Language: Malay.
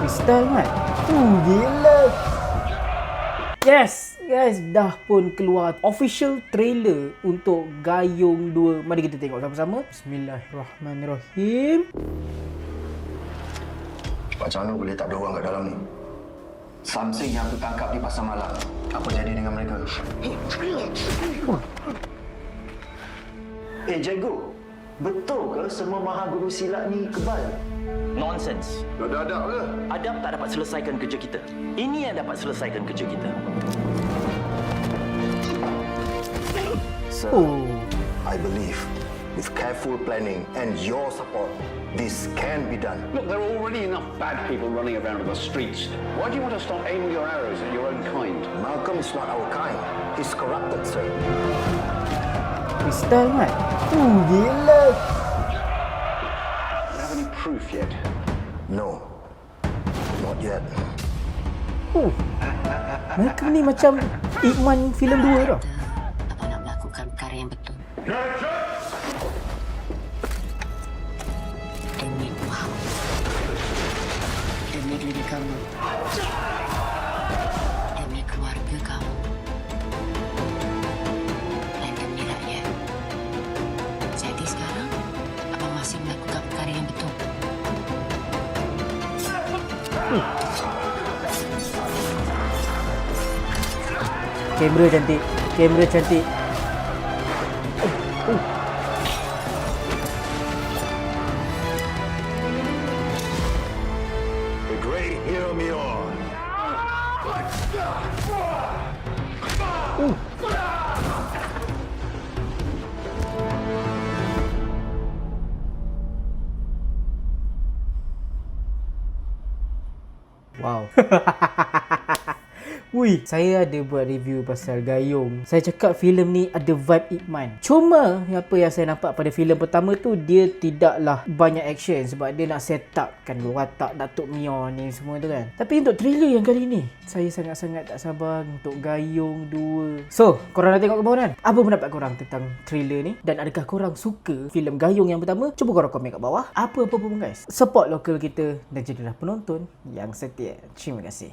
Kristal Mat. Gila. Yes, guys, dah pun keluar official trailer untuk Gayung 2. Mari kita tengok sama-sama. Bismillahirrahmanirrahim. Macam mana boleh tak ada orang kat dalam ni? Something yang aku tangkap di pasar malam. Apa jadi dengan mereka? Jago, betul ke semua maha guru silat ni kebal? Nonsense. Dah adab ke? Adab tak dapat selesaikan kerja kita. Ini yang dapat selesaikan kerja kita. Sir, I believe with careful planning and your support, this can be done. Look, there are already enough bad people running around in the streets. Why do you want to stop aiming your arrows at your own kind? Malcolm is not our kind. He's corrupted, sir. Kristal Mat. Gila. Do you have any proof yet? No, not yet. Mereka ni macam Ip Man filem 2 tau. Abang nak melakukan perkara yang betul. Demi Muhammad. Demi diri kamu. Demi keluarga kamu. Dan demi rakyat. Jadi sekarang, abang masih melakukan perkara yang betul. Kamera cantik. Kamera cantik. The great Hiramion. Wow. Ui, saya ada buat review pasal Gayung. Saya cakap filem ni ada vibe Ip Man. Cuma apa yang saya nampak pada filem pertama tu, dia tidaklah banyak action sebab dia nak set up kan watak Datuk Mio ni semua tu kan. Tapi untuk trailer yang kali ni, saya sangat-sangat tak sabar untuk Gayung 2. So, korang dah tengok ke bawah kan? Apa pendapat korang tentang trailer ni? Dan adakah korang suka filem Gayung yang pertama? Cuba korang komen kat bawah. Apa-apa pun guys. Support lokal kita dan jadilah penonton yang setia. Terima kasih.